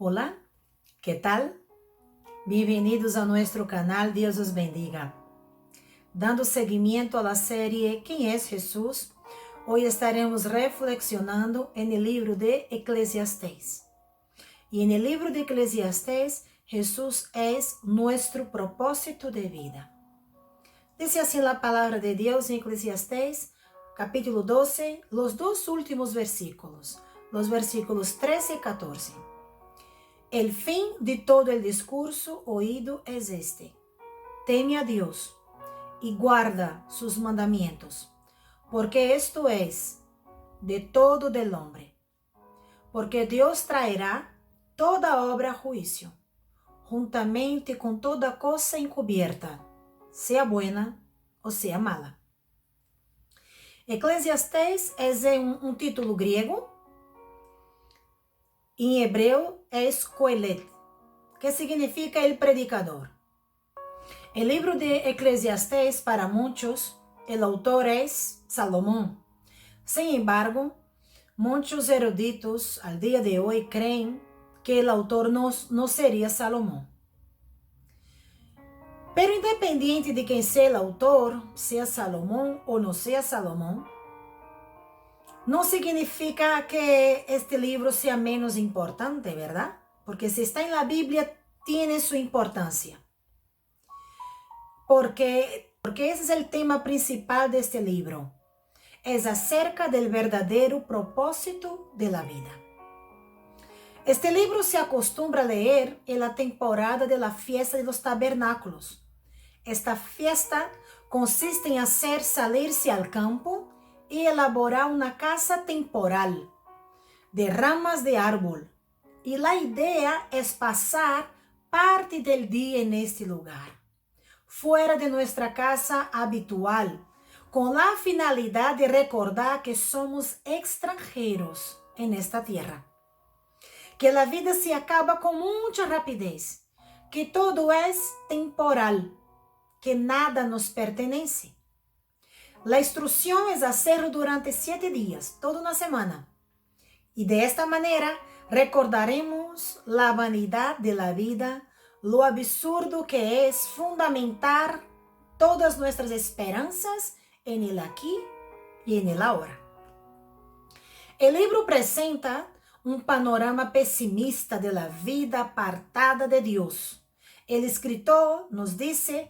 Hola, ¿qué tal? Bienvenidos a nuestro canal, Dios os bendiga. Dando seguimiento a la serie ¿Quién es Jesús? Hoy estaremos reflexionando en el libro de Eclesiastés. Y en el libro de Eclesiastés, Jesús es nuestro propósito de vida. Dice así la palabra de Dios en Eclesiastés, capítulo 12, los dos últimos versículos, los versículos 13 y 14. El fin de todo el discurso oído es este: teme a Dios y guarda sus mandamientos, porque esto es de todo del hombre. Porque Dios traerá toda obra a juicio, juntamente con toda cosa encubierta, sea buena o sea mala. Eclesiastés es un título griego. En hebreo es Coelet, que significa el predicador. El libro de Eclesiastés, para muchos, el autor es Salomón. Sin embargo, muchos eruditos al día de hoy creen que el autor no sería Salomón. Pero independiente de quién sea el autor, sea Salomón o no sea Salomón, no significa que este libro sea menos importante, ¿verdad? Porque si está en la Biblia, tiene su importancia. Porque ese es el tema principal de este libro. Es acerca del verdadero propósito de la vida. Este libro se acostumbra a leer en la temporada de la fiesta de los tabernáculos. Esta fiesta consiste en hacer salirse al campo y elaborar una casa temporal de ramas de árbol. Y la idea es pasar parte del día en este lugar, fuera de nuestra casa habitual, con la finalidad de recordar que somos extranjeros en esta tierra, que la vida se acaba con mucha rapidez, que todo es temporal, que nada nos pertenece. La instrucción es hacerlo durante 7 días, toda una semana. Y de esta manera recordaremos la vanidad de la vida, lo absurdo que es fundamentar todas nuestras esperanzas en el aquí y en el ahora. El libro presenta un panorama pesimista de la vida apartada de Dios. El escritor nos dice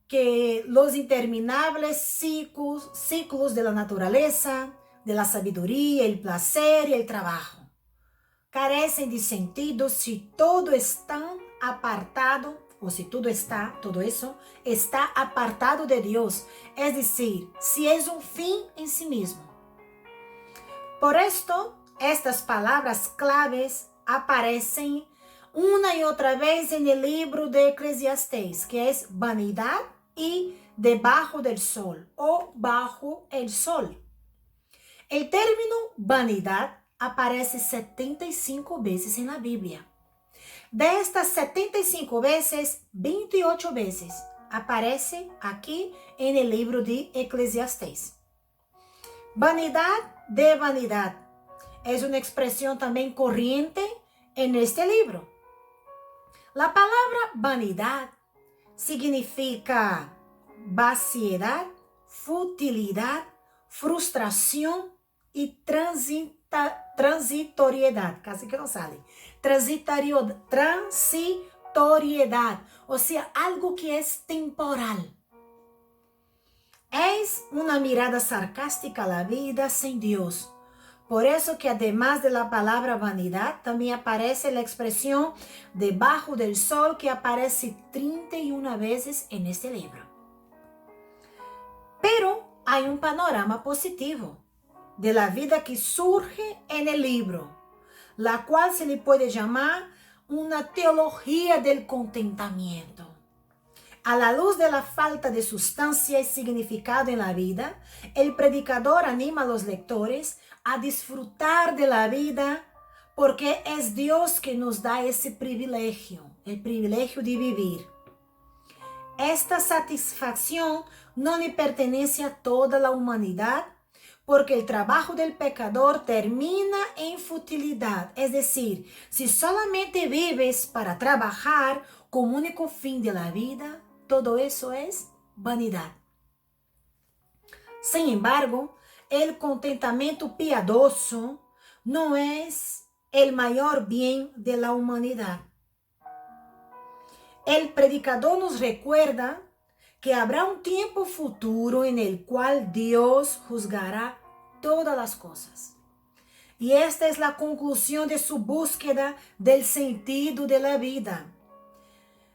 que los interminables ciclos de la naturaleza, de la sabiduría, el placer y el trabajo carecen de sentido si todo está apartado, o si todo eso está apartado de Dios, es decir, si es un fin en sí mismo. Por esto, estas palabras claves aparecen una y otra vez en el libro de Eclesiastés, que es vanidad y debajo del sol o bajo el sol. El término vanidad aparece 75 veces en la Biblia. De estas 75 veces, 28 veces aparece aquí en el libro de Eclesiastés. Vanidad de vanidad es una expresión también corriente en este libro. La palabra vanidad significa vaciedad, futilidad, frustración y transitoriedad, casi que no sale, transitoriedad, o sea, algo que es temporal. Es una mirada sarcástica a la vida sin Dios. Por eso que además de la palabra vanidad, también aparece la expresión debajo del sol, que aparece 31 veces en este libro. Pero hay un panorama positivo de la vida que surge en el libro, la cual se le puede llamar una teología del contentamiento. A la luz de la falta de sustancia y significado en la vida, el predicador anima a los lectores a disfrutar de la vida, porque es Dios que nos da ese privilegio, el privilegio de vivir. Esta satisfacción no le pertenece a toda la humanidad, porque el trabajo del pecador termina en futilidad. Es decir, si solamente vives para trabajar como único fin de la vida, todo eso es vanidad. Sin embargo, el contentamiento piadoso no es el mayor bien de la humanidad. El predicador nos recuerda que habrá un tiempo futuro en el cual Dios juzgará todas las cosas. Y esta es la conclusión de su búsqueda del sentido de la vida.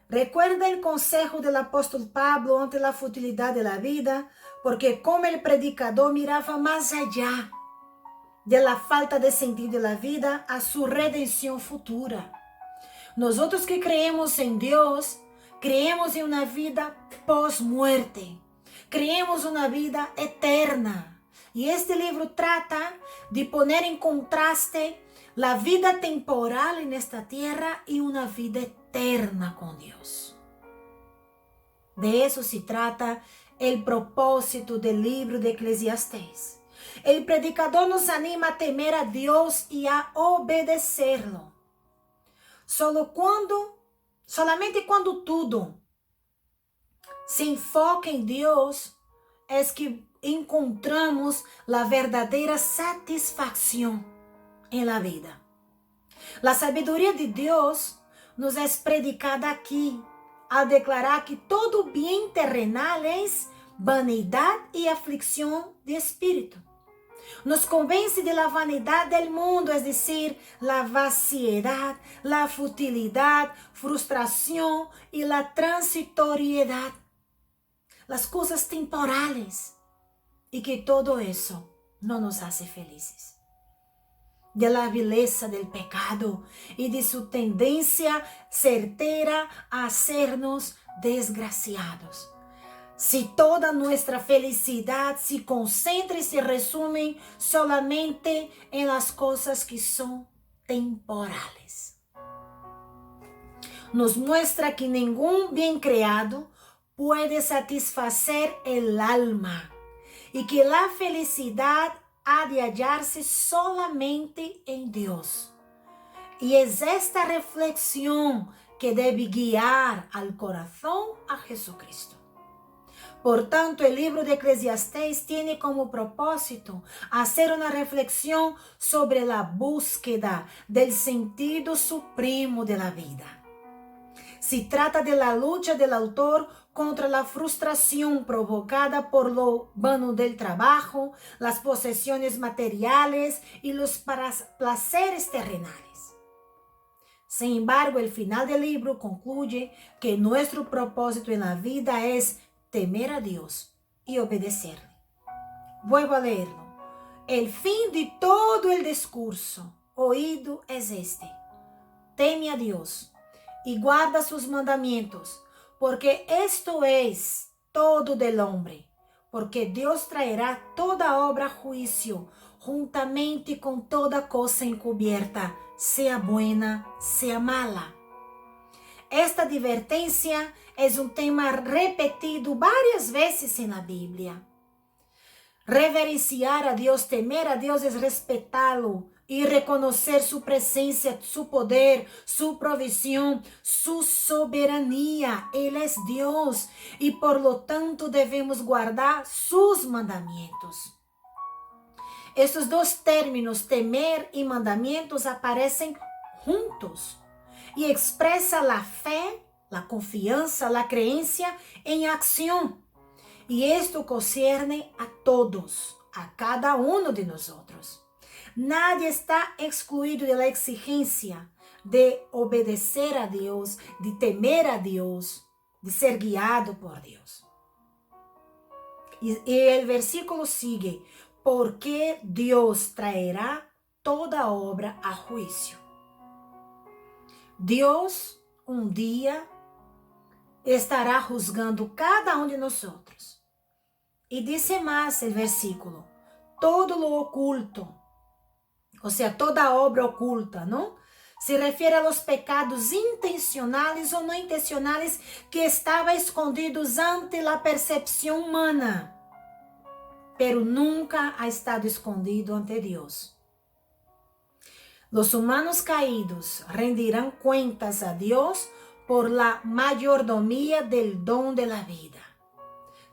Recuerda el consejo del apóstol Pablo ante la futilidad de la vida, porque como el predicador miraba más allá de la falta de sentido de la vida a su redención futura. Nosotros que creemos en Dios, creemos en una vida pos-muerte, creemos una vida eterna. Y este libro trata de poner en contraste la vida temporal en esta tierra y una vida eterna con Dios. De eso se trata el propósito del libro de Eclesiastés. El predicador nos anima a temer a Dios y a obedecerlo. Solamente cuando todo se enfoca en Dios es que encontramos la verdadera satisfacción en la vida. La sabiduría de Dios nos es predicada aquí al declarar que todo bien terrenal es vanidad y aflicción de espíritu. Nos convence de la vanidad del mundo, es decir, la vaciedad, la futilidad, frustración y la transitoriedad. Las cosas temporales y que todo eso no nos hace felices. De la vileza del pecado y de su tendencia certera a hacernos desgraciados. Si toda nuestra felicidad se concentra y se resume solamente en las cosas que son temporales. Nos muestra que ningún bien creado puede satisfacer el alma y que la felicidad ha de hallarse solamente en Dios. Y es esta reflexión que debe guiar al corazón a Jesucristo. Por tanto, el libro de Eclesiastés tiene como propósito hacer una reflexión sobre la búsqueda del sentido supremo de la vida. Se trata de la lucha del autor contra la frustración provocada por lo vano del trabajo, las posesiones materiales y los placeres terrenales. Sin embargo, el final del libro concluye que nuestro propósito en la vida es temer a Dios y obedecerle. Vuelvo a leerlo. El fin de todo el discurso oído es este: teme a Dios y guarda sus mandamientos, porque esto es todo del hombre, porque Dios traerá toda obra a juicio, juntamente con toda cosa encubierta, sea buena, sea mala. Esta advertencia es un tema repetido varias veces en la Biblia. Reverenciar a Dios, temer a Dios es respetarlo y reconocer su presencia, su poder, su provisión, su soberanía. Él es Dios y por lo tanto debemos guardar sus mandamientos. Estos dos términos, temer y mandamientos, aparecen juntos y expresa la fe, la confianza, la creencia en acción. Y esto concierne a todos, a cada uno de nosotros. Nadie está excluido de la exigencia de obedecer a Dios, de temer a Dios, de ser guiado por Dios. Y el versículo sigue: porque Dios traerá toda obra a juicio. Dios un día estará juzgando cada uno de nosotros. Y dice más el versículo: todo lo oculto, o sea, toda obra oculta, ¿no? Se refiere a los pecados intencionales o no intencionales que estaban escondidos ante la percepción humana. pero nunca ha estado escondido ante Dios. Los humanos caídos rendirán cuentas a Dios por la mayordomía del don de la vida.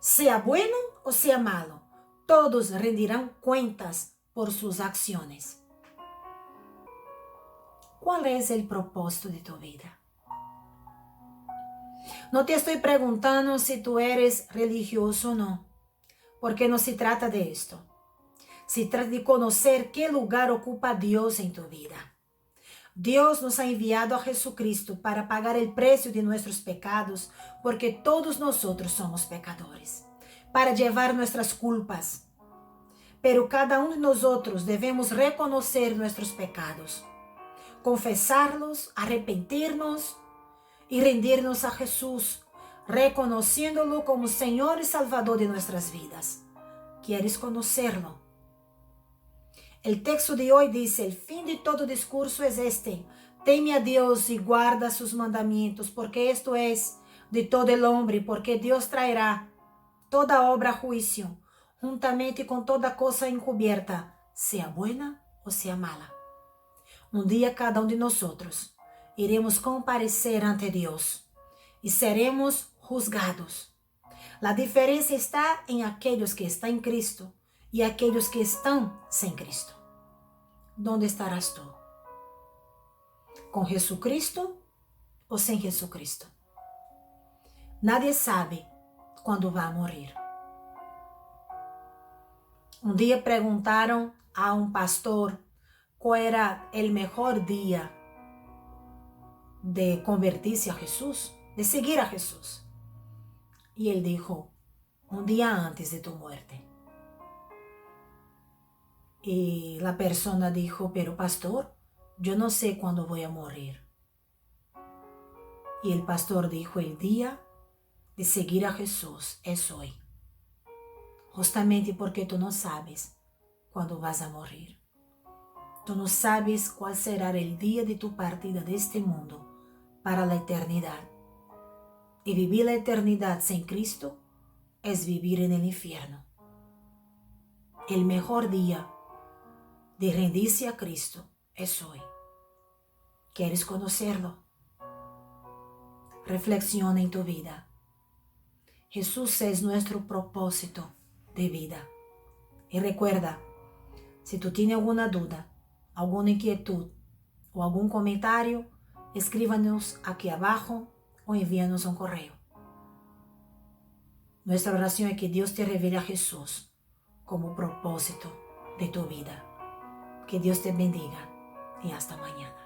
Sea bueno o sea malo, todos rendirán cuentas por sus acciones. ¿Cuál es el propósito de tu vida? No te estoy preguntando si tú eres religioso o no, porque no se trata de esto. Se trata de conocer qué lugar ocupa Dios en tu vida. Dios nos ha enviado a Jesucristo para pagar el precio de nuestros pecados, porque todos nosotros somos pecadores, para llevar nuestras culpas. Pero cada uno de nosotros debemos reconocer nuestros pecados, confesarlos, arrepentirnos y rendirnos a Jesús, reconociéndolo como Señor y Salvador de nuestras vidas. ¿Quieres conocerlo? El texto de hoy dice, el fin de todo discurso es este: teme a Dios y guarda sus mandamientos, porque esto es de todo el hombre, porque Dios traerá toda obra a juicio, juntamente con toda cosa encubierta, sea buena o sea mala. Un día cada uno de nosotros iremos comparecer ante Dios y seremos juzgados. La diferencia está en aquellos que están en Cristo y aquellos que están sin Cristo. ¿Dónde estarás tú? ¿Con Jesucristo o sin Jesucristo? Nadie sabe cuándo va a morir. Un día preguntaron a un pastor cuál era el mejor día de convertirse a Jesús, de seguir a Jesús. Y él dijo, un día antes de tu muerte. Y la persona dijo, pero pastor, yo no sé cuándo voy a morir. Y el pastor dijo, el día de seguir a Jesús es hoy. Justamente porque tú no sabes cuándo vas a morir. Tú no sabes cuál será el día de tu partida de este mundo para la eternidad. Y vivir la eternidad sin Cristo es vivir en el infierno. El mejor día de rendirse a Cristo es hoy. ¿Quieres conocerlo? Reflexiona en tu vida. Jesús es nuestro propósito de vida. Y recuerda, si tú tienes alguna duda, alguna inquietud o algún comentario, escríbanos aquí abajo o envíanos un correo. Nuestra oración es que Dios te revele a Jesús como propósito de tu vida. Que Dios te bendiga y hasta mañana.